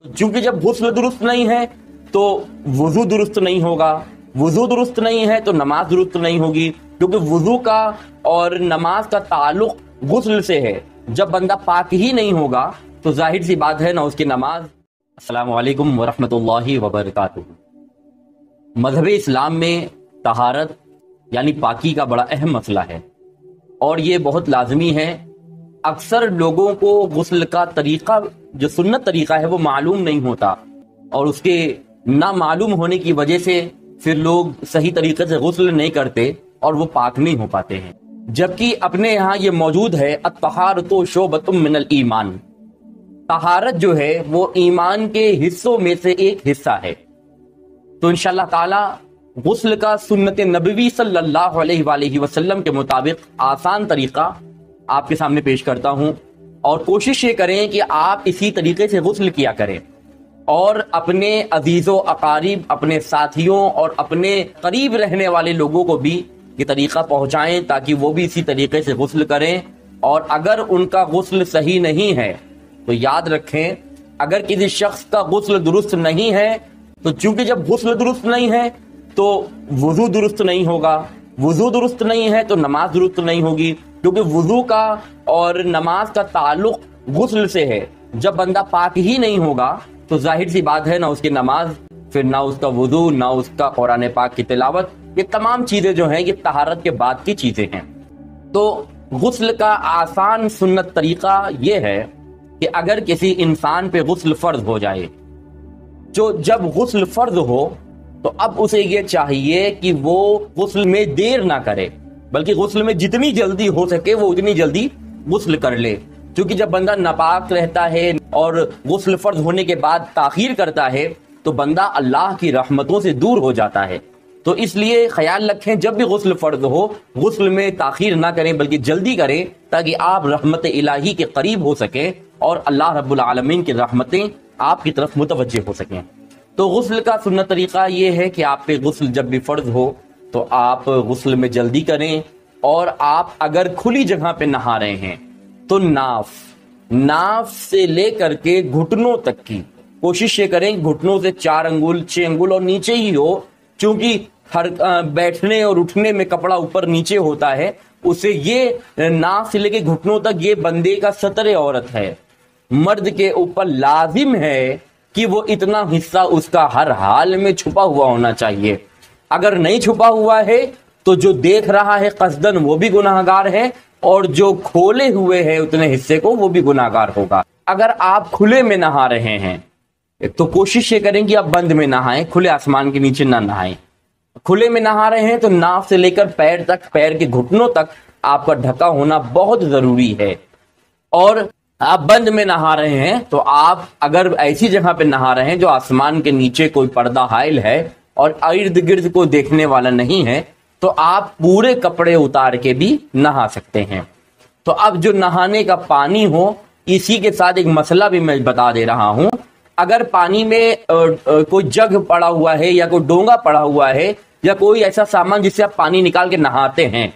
چونکہ جب غسل درست نہیں ہے تو وضو درست نہیں ہوگا، وضو درست نہیں ہے تو نماز درست نہیں ہوگی، کیونکہ وضو کا اور نماز کا تعلق غسل سے ہے۔ جب بندہ پاک ہی نہیں ہوگا تو ظاہر سی بات ہے نہ اس کی نماز۔ السلام علیکم ورحمۃ اللہ وبرکاتہ۔ مذہب اسلام میں طہارت یعنی پاکی کا بڑا اہم مسئلہ ہے، اور یہ بہت لازمی ہے۔ اکثر لوگوں کو غسل کا طریقہ جو سنت طریقہ ہے وہ معلوم نہیں ہوتا، اور اس کے نہ معلوم ہونے کی وجہ سے پھر لوگ صحیح طریقے سے غسل نہیں کرتے اور وہ پاک نہیں ہو پاتے ہیں، جبکہ اپنے یہاں یہ موجود ہے الطہارۃ شعبۃ من الایمان۔ طہارت جو ہے وہ ایمان کے حصوں میں سے ایک حصہ ہے۔ تو انشاءاللہ تعالی غسل کا سنت نبوی صلی اللہ علیہ وآلہ وسلم کے مطابق آسان طریقہ آپ کے سامنے پیش کرتا ہوں، اور کوشش یہ کریں کہ آپ اسی طریقے سے غسل کیا کریں، اور اپنے عزیز و اقارب، اپنے ساتھیوں اور اپنے قریب رہنے والے لوگوں کو بھی یہ طریقہ پہنچائیں تاکہ وہ بھی اسی طریقے سے غسل کریں۔ اور اگر ان کا غسل صحیح نہیں ہے تو یاد رکھیں، اگر کسی شخص کا غسل درست نہیں ہے تو چونکہ جب غسل درست نہیں ہے تو وضو درست نہیں ہوگا، وضو درست نہیں ہے تو نماز درست نہیں ہوگی، کیونکہ وضو کا اور نماز کا تعلق غسل سے ہے۔ جب بندہ پاک ہی نہیں ہوگا تو ظاہر سی بات ہے نہ اس کی نماز، پھر نہ اس کا وضو، نہ اس کا قرآن پاک کی تلاوت، یہ تمام چیزیں جو ہیں یہ طہارت کے بعد کی چیزیں ہیں۔ تو غسل کا آسان سنت طریقہ یہ ہے کہ اگر کسی انسان پہ غسل فرض ہو جائے، جب غسل فرض ہو تو اب اسے یہ چاہیے کہ وہ غسل میں دیر نہ کرے، بلکہ غسل میں جتنی جلدی ہو سکے وہ اتنی جلدی غسل کر لے، کیونکہ جب بندہ ناپاک رہتا ہے اور غسل فرض ہونے کے بعد تاخیر کرتا ہے تو بندہ اللہ کی رحمتوں سے دور ہو جاتا ہے۔ تو اس لیے خیال رکھیں جب بھی غسل فرض ہو غسل میں تاخیر نہ کریں بلکہ جلدی کریں، تاکہ آپ رحمت الہی کے قریب ہو سکیں اور اللہ رب العالمین کی رحمتیں آپ کی طرف متوجہ ہو سکیں۔ تو غسل کا سنت طریقہ یہ ہے کہ آپ پہ غسل جب بھی فرض ہو تو آپ غسل میں جلدی کریں، اور آپ اگر کھلی جگہ پہ نہا رہے ہیں تو ناف سے لے کر کے گھٹنوں تک کی کوشش یہ کریں، گھٹنوں سے 4 انگل 6 انگل اور نیچے ہی ہو، چونکہ ہر بیٹھنے اور اٹھنے میں کپڑا اوپر نیچے ہوتا ہے، اسے یہ ناف سے لے کے گھٹنوں تک یہ بندے کا ستر عورت ہے۔ مرد کے اوپر لازم ہے کہ وہ اتنا حصہ اس کا ہر حال میں چھپا ہوا ہونا چاہیے۔ اگر نہیں چھپا ہوا ہے تو جو دیکھ رہا ہے قصدن وہ بھی گناہگار ہے، اور جو کھولے ہوئے ہے اتنے حصے کو وہ بھی گناہگار ہوگا۔ اگر آپ کھلے میں نہا رہے ہیں تو کوشش یہ کریں کہ آپ بند میں نہائیں، کھلے آسمان کے نیچے نہ نہائیں۔ کھلے میں نہا رہے ہیں تو ناف سے لے کر پیر تک، پیر کے گھٹنوں تک آپ کا ڈھکا ہونا بہت ضروری ہے۔ اور آپ بند میں نہا رہے ہیں تو آپ اگر ایسی جگہ پہ نہا رہے ہیں جو آسمان کے نیچے کوئی پردہ حائل ہے اور ارد گرد کو دیکھنے والا نہیں ہے تو آپ پورے کپڑے اتار کے بھی نہا سکتے ہیں۔ تو اب جو نہانے کا پانی ہو، اسی کے ساتھ ایک مسئلہ بھی میں بتا دے رہا ہوں۔ اگر پانی میں کوئی جگ پڑا ہوا ہے یا کوئی ڈونگا پڑا ہوا ہے یا کوئی ایسا سامان جس سے آپ پانی نکال کے نہاتے ہیں،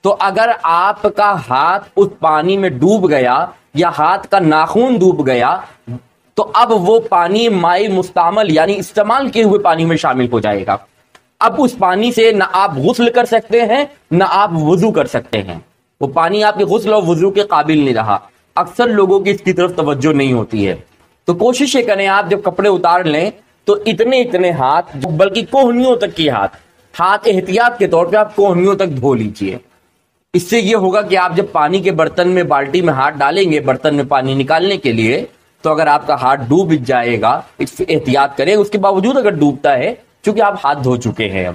تو اگر آپ کا ہاتھ اس پانی میں ڈوب گیا یا ہاتھ کا ناخن ڈوب گیا تو اب وہ پانی مائی مستعمل یعنی استعمال کیے ہوئے پانی میں شامل ہو جائے گا۔ اب اس پانی سے نہ آپ غسل کر سکتے ہیں نہ آپ وضو کر سکتے ہیں، وہ پانی آپ کے غسل اور وضو کے قابل نہیں رہا۔ اکثر لوگوں کی اس کی طرف توجہ نہیں ہوتی ہے، تو کوشش یہ کریں آپ جب کپڑے اتار لیں تو اتنے ہاتھ، بلکہ کوہنیوں تک کی ہاتھ احتیاط کے طور پہ آپ کوہنیوں تک دھو لیجئے۔ اس سے یہ ہوگا کہ آپ جب پانی کے برتن میں بالٹی میں ہاتھ ڈالیں گے برتن میں پانی نکالنے کے لیے، تو اگر آپ کا ہاتھ ڈوب جائے گا، اس سے احتیاط کریں۔ اس کے باوجود اگر ڈوبتا ہے چونکہ آپ ہاتھ دھو چکے ہیں اب،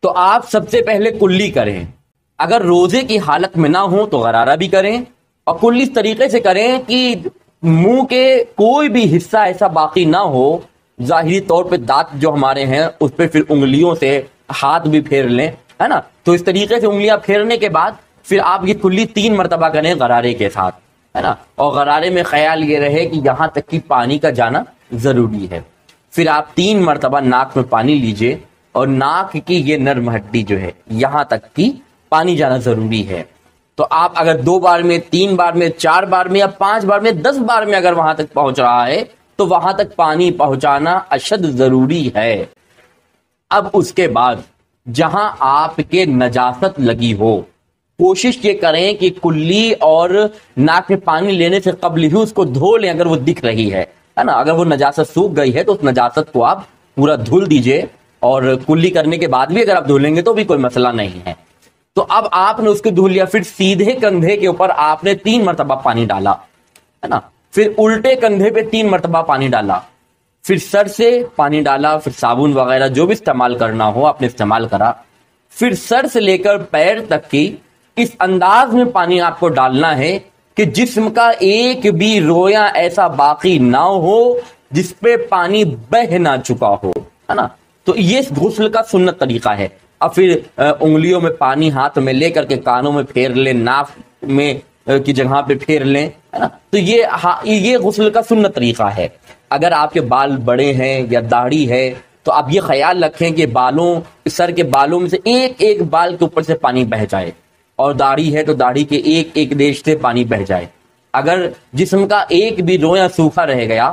تو آپ سب سے پہلے کلی کریں۔ اگر روزے کی حالت میں نہ ہو تو غرارہ بھی کریں، اور کلی اس طریقے سے کریں کہ منہ کے کوئی بھی حصہ ایسا باقی نہ ہو۔ ظاہری طور پہ دانت جو ہمارے ہیں اس پہ پھر انگلیوں سے ہاتھ بھی پھیر لیں، ہے نا، تو اس طریقے سے انگلیاں پھیرنے کے بعد پھر آپ یہ کلی 3 مرتبہ کریں غرارے کے ساتھ، ہے نا، اور غرارے میں خیال یہ رہے کہ یہاں تک کہ پانی کا جانا ضروری ہے۔ پھر آپ 3 مرتبہ ناک میں پانی لیجئے، اور ناک کی یہ نرم ہڈی جو ہے یہاں تک کی پانی جانا ضروری ہے۔ تو آپ اگر 2 بار میں، 3 بار میں، 4 بار میں یا 5 بار میں، 10 بار میں اگر وہاں تک پہنچ رہا ہے تو وہاں تک پانی پہنچانا اشد ضروری ہے۔ اب اس کے بعد جہاں آپ کے نجاست لگی ہو، کوشش یہ کریں کہ کلی اور ناک میں پانی لینے سے قبل ہی اس کو دھو لیں اگر وہ دکھ رہی ہے نا۔ اگر وہ نجاست سوکھ گئی ہے تو اس نجاست کو آپ پورا دھل دیجئے، اور کلی کرنے کے بعد بھی اگر آپ دھلیں گے تو بھی کوئی مسئلہ نہیں ہے۔ تو اب آپ نے اس کو دھل لیا، پھر سیدھے کندھے کے اوپر آپ نے 3 مرتبہ پانی ڈالا ہے نا، پھر الٹے کندھے پہ 3 مرتبہ پانی ڈالا، پھر سر سے پانی ڈالا، پھر صابن وغیرہ جو بھی استعمال کرنا ہو آپ نے استعمال کرا، پھر سر سے لے کر پیر تک کی اس انداز میں پانی آپ کو ڈالنا ہے کہ جسم کا ایک بھی رویا ایسا باقی نہ ہو جس پہ پانی بہہ نہ چکا ہو، ہے نا۔ تو یہ غسل کا سنت طریقہ ہے۔ اب پھر انگلیوں میں پانی ہاتھ میں لے کر کے کانوں میں پھیر لیں، ناک میں کی جگہ پہ پھیر لیں، ہے نا۔ تو یہ غسل کا سنت طریقہ ہے۔ اگر آپ کے بال بڑے ہیں یا داڑھی ہے تو آپ یہ خیال رکھیں کہ سر کے بالوں میں سے ایک ایک بال کے اوپر سے پانی بہہ جائے، اور داڑھی ہے تو داڑھی کے ایک ایک ریش سے پانی بہہ جائے۔ اگر جسم کا ایک بھی رویا سوکھا رہ گیا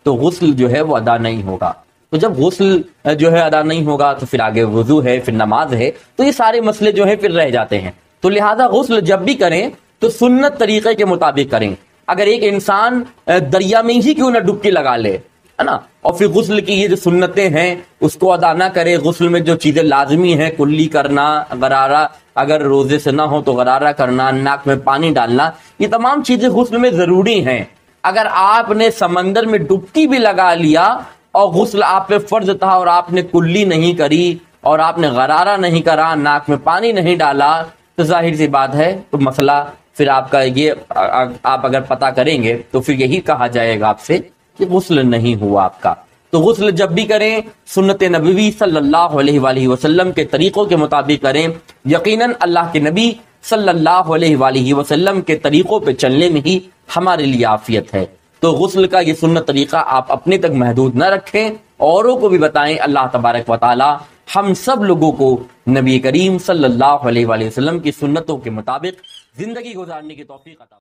تو غسل جو ہے وہ ادا نہیں ہوگا۔ تو جب غسل جو ہے ادا نہیں ہوگا تو پھر آگے وضو ہے، پھر نماز ہے، تو یہ سارے مسئلے جو ہیں پھر رہ جاتے ہیں۔ تو لہٰذا غسل جب بھی کریں تو سنت طریقے کے مطابق کریں۔ اگر ایک انسان دریا میں ہی کیوں نہ ڈبکی لگا لے، ہے نا، اور پھر غسل کی یہ جو سنتیں ہیں اس کو ادا نہ کرے، غسل میں جو چیزیں لازمی ہیں، کلی کرنا، غرارہ اگر روزے سے نہ ہو تو غرارہ کرنا، ناک میں پانی ڈالنا، یہ تمام چیزیں غسل میں ضروری ہیں۔ اگر آپ نے سمندر میں ڈبکی بھی لگا لیا اور غسل آپ پہ فرض تھا اور آپ نے کلی نہیں کری اور آپ نے غرارہ نہیں کرا، ناک میں پانی نہیں ڈالا، تو ظاہر سی بات ہے تو مسئلہ پھر آپ کا یہ آپ اگر پتہ کریں گے تو پھر یہی کہا جائے گا آپ سے کہ غسل نہیں ہوا آپ کا۔ تو غسل جب بھی کریں سنت نبوی صلی اللہ علیہ وآلہ وسلم کے طریقوں کے مطابق کریں۔ یقیناً اللہ کے نبی صلی اللہ علیہ وآلہ وسلم کے طریقوں پہ چلنے میں ہی ہمارے لیے عافیت ہے۔ تو غسل کا یہ سنت طریقہ آپ اپنے تک محدود نہ رکھیں، اوروں کو بھی بتائیں۔ اللہ تبارک و تعالی ہم سب لوگوں کو نبی کریم صلی اللہ علیہ وآلہ وسلم کی سنتوں کے مطابق زندگی گزارنے کی توفیق عطا